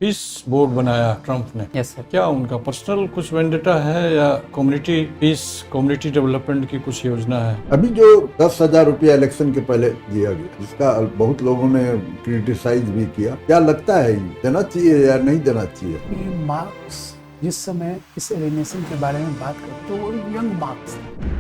Piece board बनाया Trump ने। Yes sir. क्या उनका पर्सनल कुछ वेंडेटा है या कम्युनिटी पीस, कम्युनिटी डेवलपमेंट की कुछ योजना है? अभी जो 10,000 रुपया इलेक्शन के पहले दिया गया, जिसका बहुत लोगों ने क्रिटिसाइज भी किया, क्या लगता है ये देना चाहिए या नहीं देना चाहिए? कि मार्क्स जिस समय इस एलिनेशन के बारे में बात करते तो वो यंग मार्क्स थे।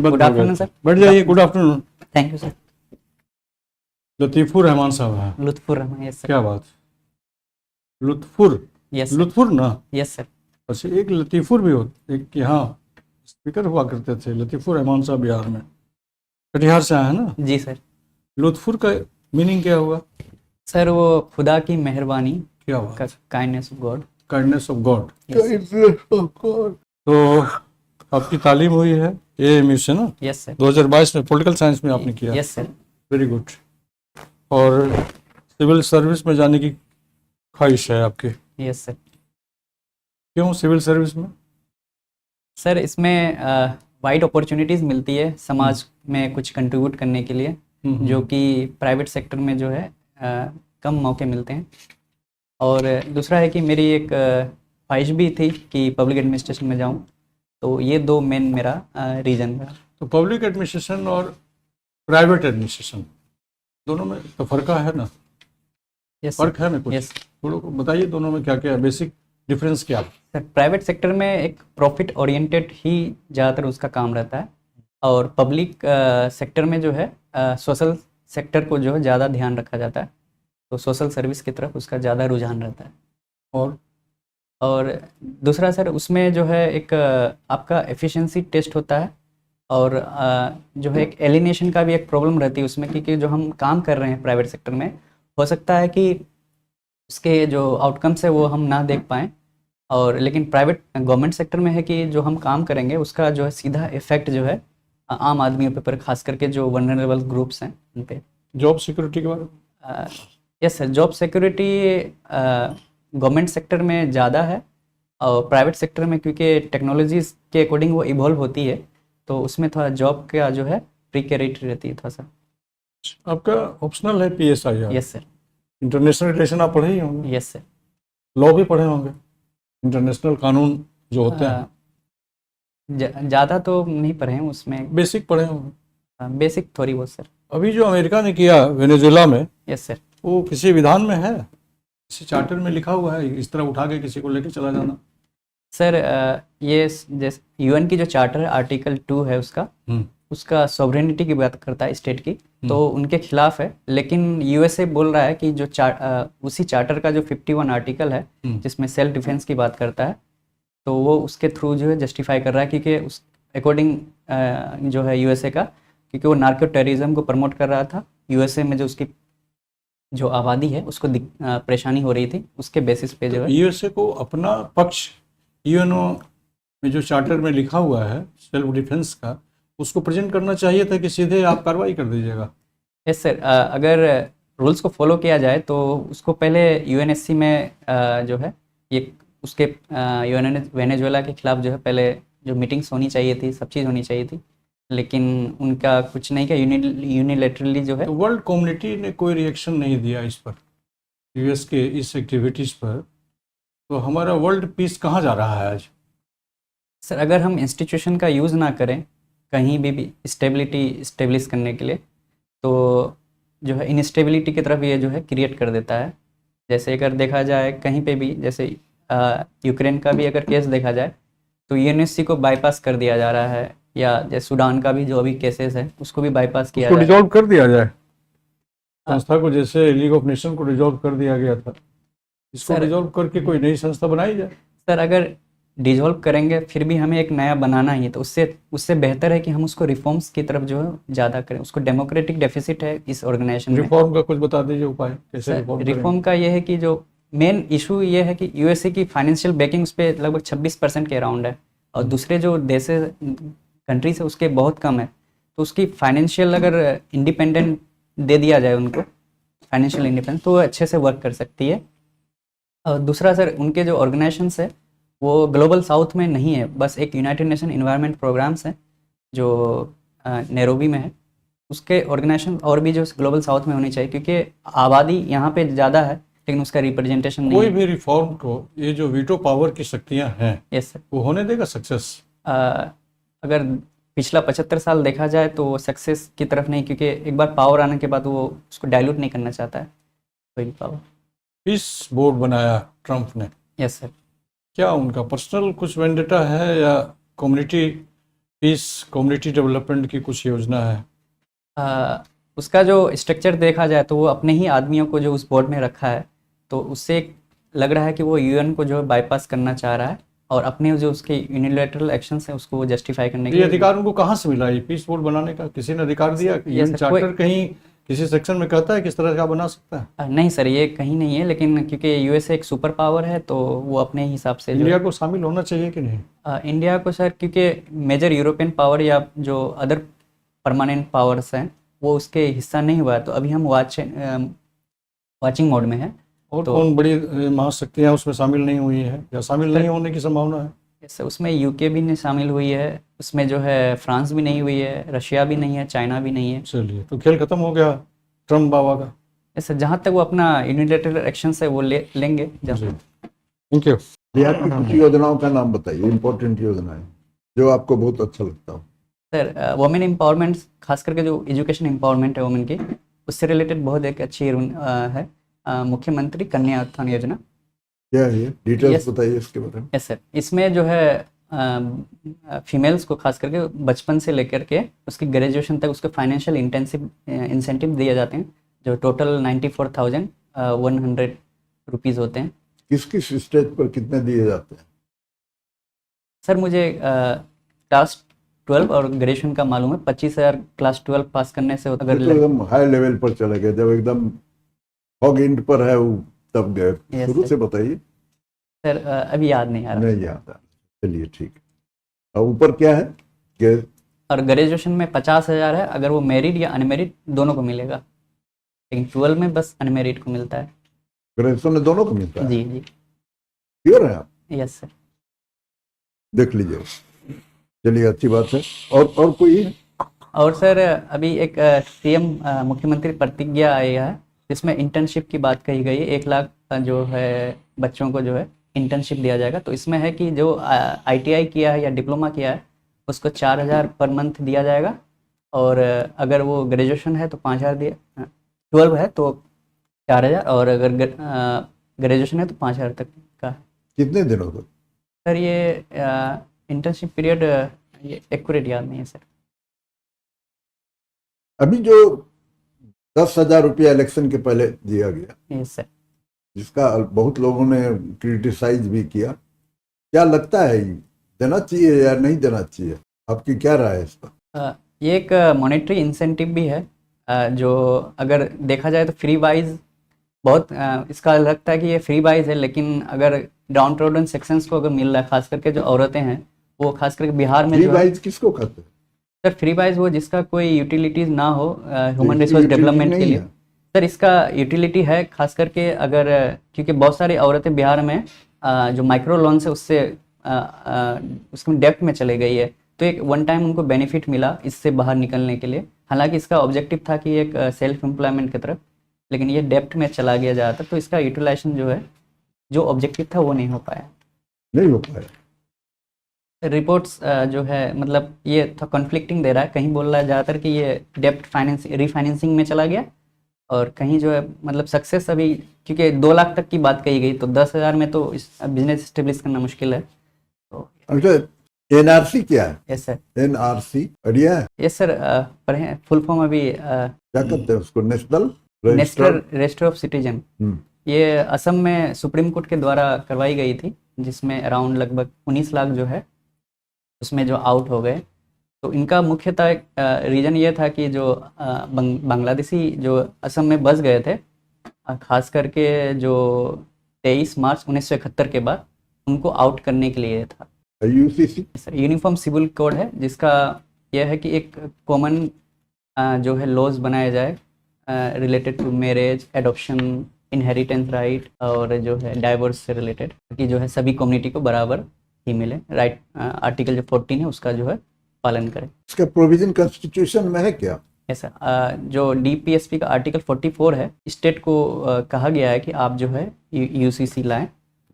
Good afternoon sir. बैठ जाइए। Good afternoon. Thank you sir. Latifur Rahman साहब हैं। लुत्फुर रहमान। Yes sir. क्या बात, लुत्फुर, यस लुत्फुर ना? Yes sir. अच्छा, एक लतीफुर भी होता, एक यहाँ स्पीकर हुआ करते थे लतीफुर रहमान साहब, बिहार में, कटिहार से आए हैं ना? जी सर। लुत्फुर का मीनिंग क्या हुआ? सर वो खुदा की मेहरबानी, क्या हुआ? Kindness of God. Kindness of God. Yes तो आपकी तालीम हुई है AMU से ना? Yes sir. 2022 में पॉलिटिकल साइंस में आपने किया? Yes sir. Very good. और सिविल सर्विस में जाने की ख्वाहिश है आपकी? Yes sir. क्यों सिविल सर्विस में? सर इसमें वाइड अपॉर्चुनिटीज़ मिलती है समाज में कुछ कंट्रीब्यूट करने के लिए, जो कि प्राइवेट सेक्टर में जो है कम मौके मिलते हैं। और दूसरा है कि मेरी एक ख्वाहिश भी थी कि पब्लिक एडमिनिस्ट्रेशन में जाऊं, तो ये दो मेन मेरा रीज़न रहा। तो पब्लिक एडमिनिस्ट्रेशन और प्राइवेट एडमिनिस्ट्रेशन दोनों में तो फर्क है ना? यस फर्क है ना कुछ? यस थोड़ा बताइए दोनों में क्या क्या है, बेसिक डिफरेंस क्या है? सर, प्राइवेट सेक्टर में एक प्रॉफिट ओरिएंटेड ही ज़्यादातर उसका काम रहता है, और पब्लिक सेक्टर में जो है सोशल सेक्टर को जो है ज़्यादा ध्यान रखा जाता है, तो सोशल सर्विस की तरफ उसका ज़्यादा रुझान रहता है। और दूसरा सर उसमें जो है एक आपका एफिशिएंसी टेस्ट होता है, और जो है एक एलिनेशन का भी एक प्रॉब्लम रहती है उसमें, क्योंकि जो हम काम कर रहे हैं प्राइवेट सेक्टर में, हो सकता है कि उसके जो आउटकम्स है वो हम ना देख पाएँ, और लेकिन प्राइवेट गवर्नमेंट सेक्टर में है कि जो हम काम करेंगे उसका जो है सीधा इफेक्ट जो है आम आदमियों पे, पर खास करके जो वनरेबल ग्रुप्स हैं उन पे। जॉब सिक्योरिटी के बारे में? Yes sir, job security government sector में ज़्यादा है, और प्राइवेट सेक्टर में क्योंकि टेक्नोलॉजीज़ के अकॉर्डिंग वो इवॉल्व होती है, तो उसमें थोड़ा जॉब का जो है प्रिकेरिटी रहती है थोड़ा सा। आपका ऑप्शनल है PSIR। Yes sir. International relation आप पढ़े ही होंगे? Yes sir. लॉ भी पढ़े होंगे, इंटरनेशनल कानून जो होते हैं? ज़्यादा तो नहीं पढ़े हैं उसमें, बेसिक पढ़े होंगे। बेसिक थोड़ी बहुत सर। अभी जो अमेरिका ने किया वेनेजुएला में, यस सर। वो किसी विधान में है, किसी चार्टर में लिखा हुआ है इस तरह उठा के किसी को लेके चला जाना? सर ये जैसे UN की जो चार्टर है, आर्टिकल 2 है उसका सॉवरेनिटी की बात करता है स्टेट की, तो उनके खिलाफ है। लेकिन USA बोल रहा है कि जो उसी चार्टर का जो 51 आर्टिकल है जिसमें सेल्फ डिफेंस की बात करता है, तो वो उसके थ्रू जो है जस्टिफाई कर रहा है, क्योंकि उस अकॉर्डिंग जो है USA का, क्योंकि वो नार्को टेररिज्म को प्रमोट कर रहा था, USA में जो उसकी जो आबादी है उसको परेशानी हो रही थी, उसके बेसिस पे जो है USA को अपना पक्ष UNO में जो चार्टर में लिखा हुआ है सेल्फ डिफेंस का, उसको प्रेजेंट करना चाहिए था कि सीधे आप कार्रवाई कर दीजिएगा। यस सर, अगर रूल्स को फॉलो किया जाए तो उसको पहले UNSC में जो है ये उसके वेनेजुएला के खिलाफ जो है पहले जो मीटिंग्स होनी चाहिए थी, सब चीज़ होनी चाहिए थी, लेकिन उनका कुछ नहीं किया, यूनिलेटरली जो है। तो वर्ल्ड कम्युनिटी ने कोई रिएक्शन नहीं दिया इस पर, US के इस एक्टिविटीज़ पर, तो हमारा वर्ल्ड पीस कहाँ जा रहा है आज? सर अगर हम इंस्टीट्यूशन का यूज़ ना करें कहीं भी स्टेबिलिटी इस्टेब्लिश करने के लिए, तो जो है इनस्टेबिलिटी की तरफ ये जो है क्रिएट कर देता है। जैसे अगर देखा जाए कहीं पे भी, जैसे यूक्रेन का भी अगर केस देखा जाए, तो UNSC को बाईपास कर दिया जा रहा है, या जैसे सूडान का भी जो अभी केसेस है उसको भी बाईपास किया जाए, डिजॉल्व कर दिया जाए संस्था को, जैसे लीग ऑफ नेशन को डिजॉल्व कर दिया गया था, इसको डिजॉल्व करके कोई नई संस्था बनाई जाए। सर अगर डिजॉल्व करेंगे फिर भी हमें एक नया बनाना ही है, तो उससे बेहतर है कि हम उसको रिफॉर्म्स की तरफ जो है ज़्यादा करें। उसको डेमोक्रेटिक डेफिसिट है इस ऑर्गेनाइजेशन में। रिफॉर्म का कुछ बता दीजिए उपाय, कैसे रिफॉर्म का ये है कि जो मेन इशू ये है कि यूएसए की फाइनेंशियल बैकिंग उस पर लगभग 26% के अराउंड है, और दूसरे जो देश कंट्रीज है उसके बहुत कम है। तो उसकी फाइनेंशियल अगर इंडिपेंडेंट दे दिया जाए उनको, फाइनेंशियल इंडिपेंडेंस, तो वो अच्छे से वर्क कर सकती है। और दूसरा सर, उनके जो ऑर्गेनाइजेशंस है वो ग्लोबल साउथ में नहीं है, बस एक यूनाइटेड नेशन इन्वायरमेंट प्रोग्राम्स है जो नैरोबी में है, उसके ऑर्गेनाइजेशन और भी जो ग्लोबल साउथ में होनी चाहिए, क्योंकि आबादी यहाँ पे ज़्यादा है लेकिन उसका रिप्रेजेंटेशन नहीं कोई है। भी रिफॉर्म को ये जो वीटो पावर की शक्तियां हैं यस सर। वो होने देगा सक्सेस? अगर पिछला 75 साल देखा जाए तो वो सक्सेस की तरफ नहीं, क्योंकि एक बार पावर आने के बाद वो उसको डाइल्यूट नहीं करना चाहता है कोई भी पावर। पीस बोर्ड बनाया ट्रंप ने, यस सर। क्या उनका पर्सनल कुछ वेंडेटा है या कम्युनिटी पीस, कम्युनिटी डेवलपमेंट की कुछ योजना है? उसका जो स्ट्रक्चर देखा जाए तो वो अपने ही आदमियों को जो उस बोर्ड में रखा है, तो उससे लग रहा है कि वो यूएन को जो है बाईपास करना चाह रहा है, और अपने जो उसके यूनिलैटरल एक्शंस है उसको वो जस्टिफाई करने के ये लिए। अधिकार उनको कहाँ से मिला ये पीस बोर्ड बनाने का? किसी ने अधिकार दिया? यूएन सर, चार्टर कहीं किसी सेक्शन में कहता है किस तरह का बना सकता है? नहीं सर, ये कहीं नहीं है, लेकिन क्योंकि यूएसए एक सुपर पावर है तो वो अपने हिसाब से जो इंडिया को शामिल होना चाहिए कि नहीं? इंडिया को सर, क्योंकि मेजर यूरोपियन पावर या जो अदर परमानेंट पावर्स हैं वो उसके हिस्सा नहीं हुआ है, तो अभी हम वाचिंग मोड में है। और तो कौन बड़ी महाशक्तियां उसमें शामिल नहीं हुई है या शामिल नहीं होने की संभावना है? जैसे उसमें यूके भी नहीं शामिल हुई है, उसमें जो है फ्रांस भी नहीं हुई है, रशिया भी नहीं है, चाइना भी नहीं है। चलिए, तो खेल खत्म हो गया ट्रम्प बाबा का। जैसे जहाँ तक वो अपना यूनिलैटरल एक्शन है वो लेंगे। Thank you. बिहार की कुछ योजनाओं का नाम बताइए, इंपॉर्टेंट योजनाएं जो आपको बहुत अच्छा लगता हो। सर, वुमेन एम्पावरमेंट, खास करके जो एजुकेशन एम्पावरमेंट है वुमेन की, उससे रिलेटेड बहुत एक अच्छी है मुख्यमंत्री कन्या उत्थान योजना। क्या है ये? Details Yes. बताइए इसके बारे में। Yes sir. इसमें जो है फीमेल्स को खास करके बचपन से लेकर के उसकी ग्रेजुएशन तक उसके फाइनेंशियल इंसेंटिव दिए जाते हैं, जो टोटल 94,100 रुपीज़ होते हैं। किस किस स्टेज पर कितने दिए जाते हैं? सर, मुझे क्लास 12 और ग्रेजुएशन का मालूम है। 25,000 क्लास 12 पास करने से अगर ये तो एकदम हाई लेवल पर चले गए, जब एकदम फॉग एंड पर है वो तब गए। Yes, शुरू sir. से बताइए। सर, अभी याद नहीं आ रहा। नहीं याद आ। चलिए ठीक है। और ऊपर क्या है कि और ग्रेजुएशन में 50,000 है, अगर वो मैरिड या अनमेरिड दोनों को मिलेगा, लेकिन 12 में बस अनमेरिड को मिलता है। ग्रेजुएशन में दोनों को मिलता है? जी जी। श्योर है आप? Yes sir. देख लीजिए। चलिए, अच्छी बात है। और कोई है? और सर, अभी एक सीएम मुख्यमंत्री प्रतिज्ञा आई है जिसमें इंटर्नशिप की बात कही गई है। 1 लाख जो है बच्चों को जो है इंटर्नशिप दिया जाएगा। तो इसमें है कि जो आईटीआई किया है या डिप्लोमा किया है उसको 4,000 पर मंथ दिया जाएगा, और अगर वो ग्रेजुएशन है तो 5,000 दिया, 12 है तो 4,000, और अगर ग्रेजुएशन है तो 5,000 तक का। कितने दिनों तक? सर, ये इंटर्नशिप पीरियड ये एक्यूरेट याद नहीं है सर। अभी जो 10,000 रुपया इलेक्शन के पहले दिया गया, यस सर। जिसका बहुत लोगों ने क्रिटिसाइज भी किया, क्या लगता है ये देना चाहिए या नहीं देना चाहिए? आपकी क्या राय है इस पर? ये एक मॉनेटरी इंसेंटिव भी है, जो अगर देखा जाए तो फ्री वाइज बहुत इसका लगता है कि ये फ्री वाइज है, लेकिन अगर डाउन ट्रोडन सेक्शंस को अगर मिल रहा है, खास करके जो औरतें हैं वो खास करके बिहार में फ्री जो है। वाइज किसको कहते हैं? सर, फ्री वाइज वो जिसका कोई यूटिलिटीज ना हो ह्यूमन रिसोर्स utility डेवलपमेंट के नहीं लिए। है। सर, इसका यूटिलिटी है, खास करके अगर क्योंकि बहुत सारी औरतें बिहार में जो माइक्रो लोन से उससे उसमें डेप्ट में चले गई है, तो एक वन टाइम उनको बेनिफिट मिला इससे बाहर निकलने के लिए। हालांकि इसका ऑब्जेक्टिव था कि एक सेल्फ एम्प्लॉयमेंट की तरफ, लेकिन ये डेप्ट में चला गया ज़्यादातर, तो इसका यूटिलाइजेशन जो है जो ऑब्जेक्टिव था वो नहीं हो पाया। नहीं हो पाया। रिपोर्ट्स जो है मतलब ये था कॉन्फ्लिक्टिंग दे रहा है, कहीं बोल रहा है ज़्यादातर कि ये डेप्ट रीफाइनेंसिंग में चला गया, और कहीं जो है मतलब सक्सेस अभी, क्योंकि 2 लाख तक की बात कही गई, तो 10,000 में तो बिजनेस स्टेब्लिश करना मुश्किल है। तो अच्छा, एनआरसी क्या है? Yes sir. एनआरसी आइडिया है? यस सर, पढ़े फुल फॉर्म अभी क्या कहते हैं उसको? National national register of citizen. ये असम में सुप्रीम कोर्ट के द्वारा करवाई गई थी, जिसमें अराउंड लगभग 19 लाख जो है उसमें जो आउट हो गए। तो इनका मुख्यतः रीज़न ये था कि जो बांग्लादेशी जो असम में बस गए थे, खास करके जो 23 मार्च 1971 के बाद उनको आउट करने के लिए था। UCC sir uniform civil code है जिसका यह है कि एक कॉमन जो है लॉज बनाया जाए related to marriage, adoption, inheritance right और जो है डाइवोर्स से रिलेटेड, कि जो है सभी कम्युनिटी को बराबर ही मिले। राइट आर्टिकल जो 14 है उसका जो है पालन करें। इसका प्रोविजन कॉन्स्टिट्यूशन में है क्या? ऐसा जो डीपीएसपी का आर्टिकल 44 है, स्टेट को कहा गया है कि आप जो है यूसीसी लाएं,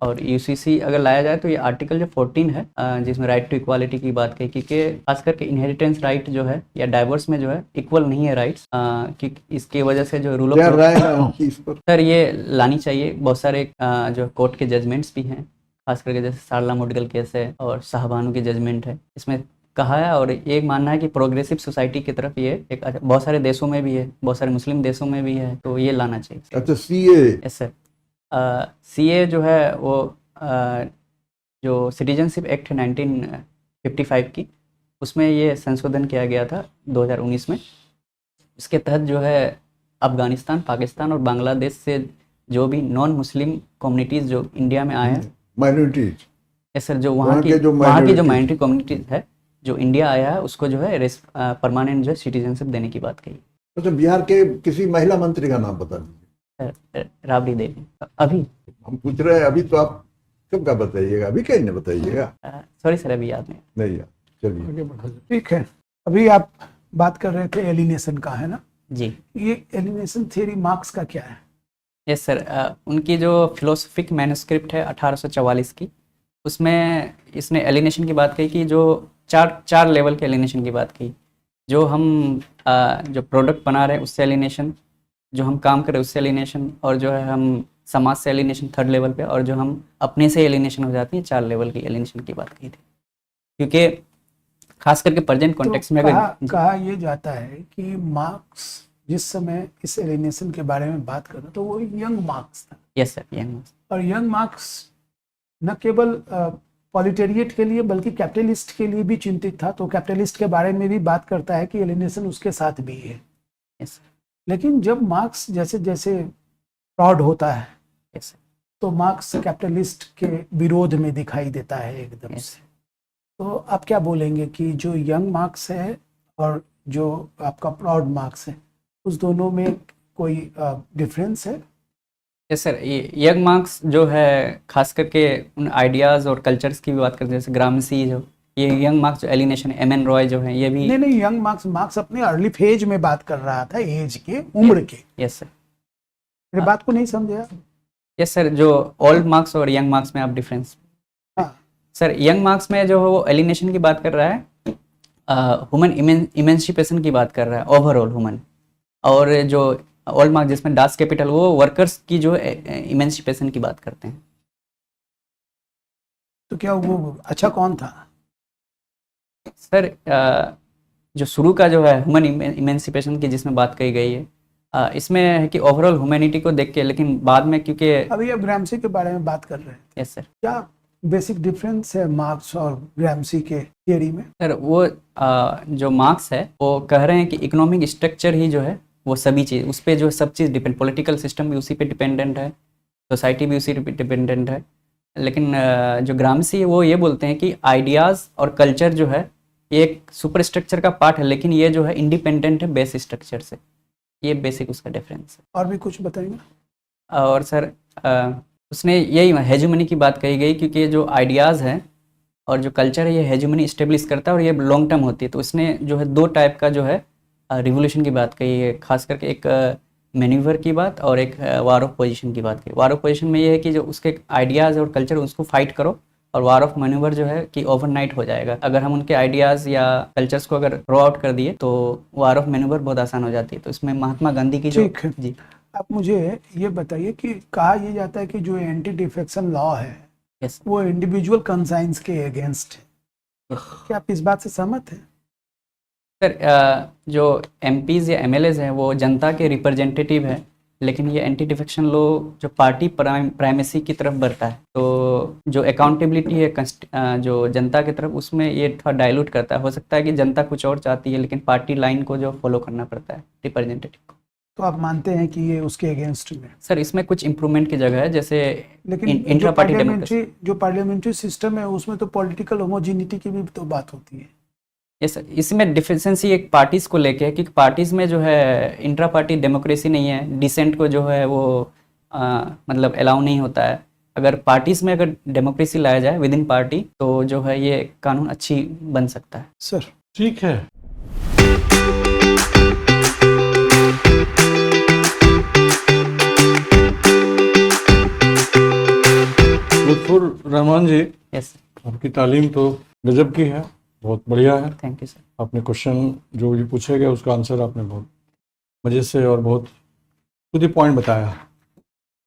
और यूसीसी अगर लाया जाए तो ये आर्टिकल जो 14 है जिसमें राइट टू इक्वालिटी की बात कही, क्योंकि खास करके इनहेरिटेंस राइट जो है या डाइवोर्स में जो है इक्वल नहीं है राइट्स, कि इसकी वजह से जो रूल क्या ऑफ राय है आपकी इस पर? सर ये लानी चाहिए। बहुत सारे जो कोर्ट के जजमेंट्स भी हैं, खास करके जैसे सारला मुडगल केस है और शाहबानू की जजमेंट है, इसमें कहा है और ये मानना है कि प्रोग्रेसिव सोसाइटी की तरफ ये एक बहुत सारे देशों में भी है, बहुत सारे मुस्लिम देशों में भी है, तो ये लाना चाहिए। अच्छा, सीए यस सर। सीए जो है वो जो सिटीजनशिप एक्ट है 1955 की, उसमें ये संशोधन किया गया था 2019 में। इसके तहत जो है अफ़गानिस्तान, पाकिस्तान और बांग्लादेश से जो भी नॉन मुस्लिम कम्युनिटीज़ जो इंडिया में आए हैं, माइनॉरिटीज, यस सर, जो वहाँ की जो माइनॉरिटी कम्युनिटीज़ है जो इंडिया आया है उसको जो है परमानेंट जो है सिटीजनशिप देने की बात कही। अच्छा, बिहार के किसी महिला मंत्री का नाम बता दीजिए। राबड़ी देवी। अभी हम पूछ रहे हैं, अभी तो आप कब का बताइएगा, अभी कहीं नहीं बताइएगा। सॉरी सर, अभी याद नहीं। यार, चलिए आगे बढ़ा जाए। ठीक है, अभी आप बात कर रहे थे एलिनेशन का, है ना? जी ये एलिनेशन थ्योरी मार्क्स का क्या है? यस सर, उनकी जो फिलोसफिक मैन्युस्क्रिप्ट है 1844 की, उसमें इसने एलिनेशन की बात कही कि जो चार लेवल के एलिनेशन की बात कही। जो हम जो प्रोडक्ट बना रहे हैं उससे एलिनेशन, जो हम काम कर रहे हैं उससे एलिनेशन, और जो है हम समाज से एलिनेशन 3rd लेवल पे, और जो हम अपने से एलिनेशन हो जाती है 4 लेवल की एलिनेशन की बात की थी। क्योंकि खास करके प्रेजेंट कॉन्टेक्स्ट में अगर कहा ये जाता है कि मार्क्स जिस समय इस एलिनेशन के बारे में बात कर रहा तो वो यंग मार्क्स था। Yes sir, young marks. और यंग मार्क्स न केवल पॉलिटेरिएट के लिए बल्कि कैपिटलिस्ट के लिए भी चिंतित था, तो कैपिटलिस्ट के बारे में भी बात करता है कि एलिनेशन उसके साथ भी है। यस लेकिन जब मार्क्स जैसे जैसे प्रॉड होता है, यस तो मार्क्स कैपिटलिस्ट के विरोध में दिखाई देता है एकदम यस। से। तो आप क्या बोलेंगे कि जो यंग मार्क्स है और जो आपका प्रॉड मार्क्स है, उस दोनों में कोई डिफरेंस है? यस सर, ये यंग मार्क्स जो है खास करके उन आइडियाज़ और कल्चर्स की भी बात करते हैं, जैसे ग्रामसी जो ये यंग मार्क्स जो एलिनेशन एमएन रॉय जो है ये भी। नहीं, यंग मार्क्स अपने अर्ली फेज में बात कर रहा था, एज के, उम्र के। Yes sir. मेरी बात को नहीं समझे आप? यस सर, जो ओल्ड मार्क्स और यंग मार्क्स में आप डिफरेंस। हाँ। सर यंग मार्क्स में जो है वो एलिनेशन की बात कर रहा है, ह्यूमन इमेंसिपेशन की बात कर रहा है, ओवरऑल ह्यूमन। और जो ओल्ड मार्क्स जिसमें डास कैपिटल, वो वर्कर्स की जो इमेंसिपेशन की बात करते हैं। तो क्या वो अच्छा कौन था? सर जो शुरू का जो है ह्यूमन इमेंसिपेशन की जिसमें बात कही गई है, इसमें है कि ओवरऑल ह्यूमैनिटी को देख के, लेकिन बाद में क्योंकि अभी आप ग्रामसी के बारे में बात कर रहे हैं। Yes sir. क्या बेसिक डिफरेंस है मार्क्स और ग्रामसी के थियरी में? सर वो जो मार्क्स है वो कह रहे हैं कि इकोनॉमिक स्ट्रक्चर ही जो है वो सभी चीज़, उस पर जो सब चीज़ डिपेंड, पॉलिटिकल सिस्टम भी उसी पे डिपेंडेंट है, सोसाइटी भी उसी पे डिपेंडेंट है। लेकिन जो ग्रामसी है वो ये बोलते हैं कि आइडियाज़ और कल्चर जो है ये एक सुपर स्ट्रक्चर का पार्ट है, लेकिन ये जो है इंडिपेंडेंट है बेस स्ट्रक्चर से। ये बेसिक उसका डिफरेंस है। और भी कुछ बताएंगे? और सर उसने यही हेजुमनी की बात कही गई, क्योंकि जो आइडियाज़ हैं और जो कल्चर है ये हेजुमनी इस्टेब्लिश करता है और ये लॉन्ग टर्म होती है। तो उसने जो है 2 टाइप का जो है रिवोल्यूशन की बात कही है, खास करके एक मैन्यूवर की बात और एक वार ऑफ पोजीशन की बात कही। वार ऑफ पोजीशन में ये है कि जो उसके आइडियाज़ और कल्चर उसको फाइट करो, और वार ऑफ मैन्यूवर जो है कि ओवरनाइट हो जाएगा। अगर हम उनके आइडियाज़ या कल्चर्स को अगर थ्रो आउट कर दिए तो वार ऑफ मैन्यूवर बहुत आसान हो जाती है। तो इसमें महात्मा गांधी की जो। ठीक है जी, आप मुझे ये बताइए कि कहा यह जाता है कि जो एंटी डिफेक्शन लॉ है यस वो इंडिविजुअल कंसाइंस के अगेंस्ट है। क्या आप इस बात से सहमत हैं? सर जो एमपीज़ या एमएलएज हैं वो जनता के रिप्रेजेंटेटिव है, लेकिन ये एंटी डिफेक्शन लॉ जो पार्टी प्राइमेसी की तरफ बढ़ता है, तो जो अकाउंटेबिलिटी है जो जनता की तरफ, उसमें ये थोड़ा डाइल्यूट करता है। हो सकता है कि जनता कुछ और चाहती है, लेकिन पार्टी लाइन को जो फॉलो करना पड़ता है रिप्रेजेंटेटिव को। तो आप मानते हैं कि ये उसके अगेंस्ट में? सर इसमें कुछ इम्प्रूवमेंट की जगह है, जैसे लेकिन इंट्रा पार्टी डेमोक्रेसी। जो पार्लियामेंट्री सिस्टम है उसमें तो पॉलिटिकल होमोजेनिटी की भी तो बात होती है। यस सर, इसमें डिफिशिएंसी एक पार्टीज को लेके है कि पार्टीज में जो है इंट्रा पार्टी डेमोक्रेसी नहीं है, डिसेंट को जो है वो मतलब अलाउ नहीं होता है। अगर पार्टीज में अगर डेमोक्रेसी लाया जाए विद इन पार्टी तो जो है ये कानून अच्छी बन सकता है। सर ठीक है। लुत्फुर रहमान जी, यस सर, आपकी तालीम तो गजब की है, बहुत बढ़िया है। Thank you sir. आपने क्वेश्चन जो भी पूछे गए उसका आंसर आपने बहुत मज़े से और बहुत टू द पॉइंट बताया,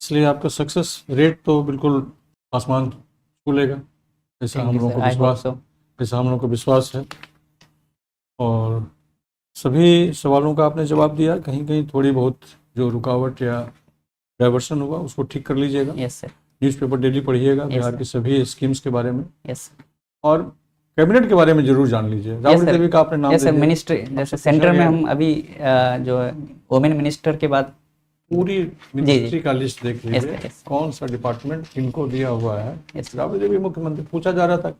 इसलिए आपका सक्सेस रेट तो बिल्कुल आसमान छूलेगा, ऐसा हम लोगों को विश्वास ऐसा हम लोगों को विश्वास है। और सभी सवालों का आपने जवाब दिया, कहीं कहीं थोड़ी बहुत जो रुकावट या डाइवर्सन हुआ उसको ठीक कर लीजिएगा। यस सर, न्यूज़पेपर डेली पढ़िएगा बिहार sir. की सभी स्कीम्स के बारे में, यस और कैबिनेट के बारे में जरूर जान लीजिए। राहुल sir. देवी का आपने नाम यस सर, ले लिया। मिनिस्ट्री जैसे सेंटर में हम अभी जो वुमेन मिनिस्टर के बाद पूरी मिनिस्ट्री का लिस्ट देख Yes, लीजिए, yes. कौन सा डिपार्टमेंट किनको दिया हुआ है। Yes. राहुल देवी मुख्यमंत्री, पूछा जा रहा था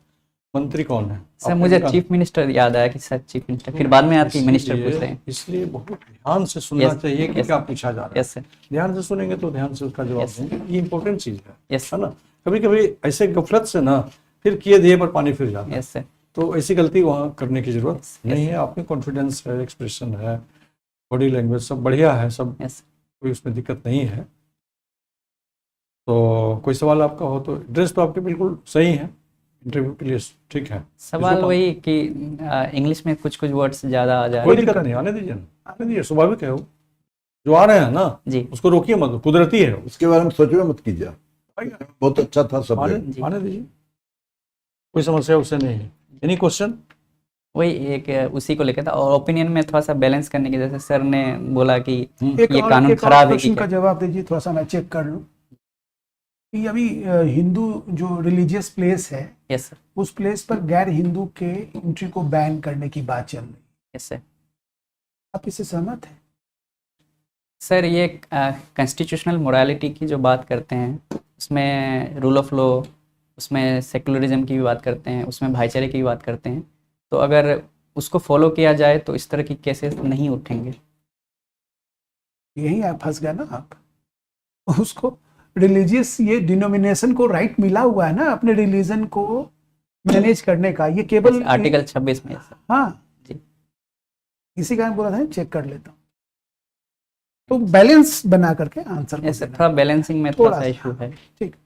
मंत्री कौन है। सर आपने मुझे कहा- चीफ मिनिस्टर याद आया कि सर चीफ मिनिस्टर, फिर बाद में आती मिनिस्टर इसलिए- पूछ रहे हैं। इसलिए बहुत ध्यान से सुनना Yes, चाहिए कि yes. क्या पूछा जा रहा है। यस सर, ध्यान से सुनेंगे तो ध्यान से उसका जवाब Yes. देंगे, ये इंपॉर्टेंट चीज यस है ना। कभी कभी ऐसे गफलत से ना फिर किए दिए पर पानी फिर जाता है, यस सर, तो ऐसी गलती वहाँ करने की जरूरत Yes, नहीं है। आपमें कॉन्फिडेंस है, एक्सप्रेशन है, बॉडी लैंग्वेज सब बढ़िया है, सब यस कोई उसमें दिक्कत नहीं है। तो कोई सवाल आपका हो तो, ड्रेस तो आपके बिल्कुल सही है इंटरव्यू के लिए, ठीक है। सवाल इसको- वही कि इंग्लिश में कुछ कुछ वर्ड्स ज़्यादा आ जाए। कोई दिक्कत नहीं, आने दीजिए ना, आने दीजिए, स्वाभाविक है वो। जो आ रहे हैं ना जी उसको रोकिए मत, कुदरती है वो। उसके बारे में सोचो मत कीजिए, बहुत अच्छा था सब। जी। आने दीजिए, कोई समस्या उससे नहीं है। Any question? वही एक उसी को लेकर था, और ओपिनियन में थोड़ा सा बैलेंस करने की, जैसे सर ने बोला कि ये कानून खराब है क्वेश्चन कि का क्या? जवाब दीजिए, थोड़ा सा मैं चेक कर लूं कि अभी हिंदू जो रिलीजियस प्लेस है यस सर, उस प्लेस पर गैर हिंदू के एंट्री को बैन करने की बात चल रही है, यस सर। आप इससे सहमत हैं? सर ये कॉन्स्टिट्यूशनल मोरालिटी की जो बात करते हैं, उसमें रूल ऑफ लॉ, उसमें सेकुलरिज्म की भी बात करते हैं, उसमें भाईचारे की भी बात करते हैं। तो अगर उसको फॉलो किया जाए तो इस तरह की केसेस नहीं उठेंगे। यही आप फंस गए ना आप। उसको रिलीजियस ये डिनोमिनेशन को राइट मिला हुआ है ना अपने रिलीजन को मैनेज करने का, ये केवल आर्टिकल 26 में सर। हाँ जी। इसी का मैं बोला था चेक कर लेता हूँ, तो बैलेंस बना करके आंसर को यस सर, देना। थोड़ा बैलेंसिंग में थोड़ा थोड़ा सा सा, इशू है। ठीक,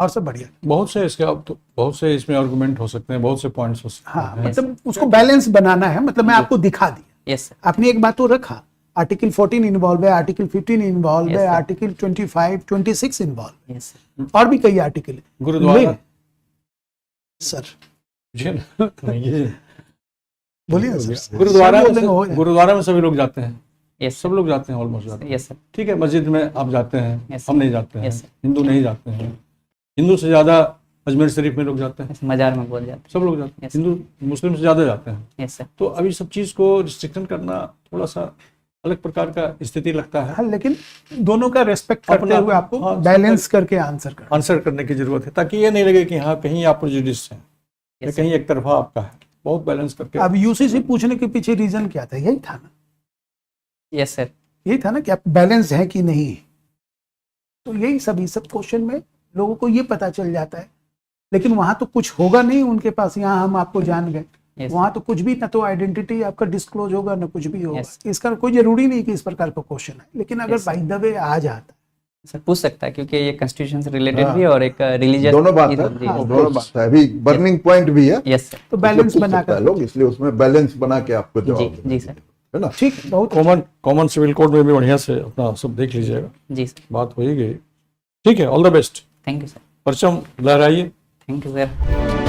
और सब बढ़िया। बहुत से इसके अब तो बहुत से इसमें आर्गुमेंट हो सकते हैं, बहुत से पॉइंट्स हो सकते हाँ हैं। मतलब उसको बैलेंस बनाना है, मतलब मैं आपको दिखा दिया। यस सर, आपने एक बात तो रखा, आर्टिकल 14 इन्वॉल्व है, आर्टिकल 15 इन्वॉल्व Yes, है, sir. Article 25, 26 involve yes sir, और भी कई आर्टिकल है। गुरुद्वारा सर जी ना, ये बोलिए ना सर। गुरुद्वारा सब लोग में गुरुद्वारा में सभी लोग जाते हैं, यस सब लोग जाते हैं, ऑलमोस्ट जाते हैं। यस सर, ठीक है, मस्जिद में आप जाते हैं, Yes, हम नहीं जाते हैं, Yes, sir. हिंदू नहीं जाते हैं। हिंदू से ज्यादा अजमेर शरीफ में लोग जाते हैं, मजार में बोल जाते सब लोग जाते हैं। Yes, हिंदू मुस्लिम से ज्यादा जाते हैं। हैं। यस सर, तो अभी सब चीज को रिस्ट्रिक्शन करना थोड़ा सा अलग प्रकार का स्थिति लगता है। हाँ, लेकिन दोनों का रेस्पेक्ट करते अपना- हुए आपको हाँ, बैलेंस करके आंसर करना। आंसर करने की जरूरत है, ताकि ये नहीं लगे कि हाँ कहीं आप प्रेजुडिस हैं या Yes, कहीं एक तरफा आपका है। बहुत बैलेंस करके अब यूसीसी पूछने के पीछे रीजन क्या था? यही था ना, यस सर, यही था ना कि आप बैलेंस है कि नहीं। तो यही सब क्वेश्चन में लोगों को ये पता चल जाता है, लेकिन वहां तो कुछ होगा नहीं उनके पास, यहाँ हम आपको जान गए। Yes. वहां तो कुछ भी ना, तो आइडेंटिटी आपका डिस्क्लोज होगा ना कुछ भी होगा। Yes. इसका कोई जरूरी नहीं कि इस प्रकार का क्वेश्चन है, लेकिन अगर Yes. बाय द वे आ जाता सर पूछ सकता है, क्योंकि ये कॉन्स्टिट्यूशन से रिलेटेड हाँ। भी और एक रिलीजियस दोनों बात है, दोनों बात है। अभी बर्निंग पॉइंट भी है, यस सर, तो बैलेंस पूछ बना सकता है कर। लोग, इसलिए उसमें बैलेंस बना के आपको जवाब जी देना जी सर, है ना। ठीक, बहुत कॉमन सिविल कोड में भी बढ़िया से अपना सब देख लीजिएगा, जी सर, बात हो ही गई। ठीक है, all the best. Thank you sir, परचम लहराइए। Thank you sir.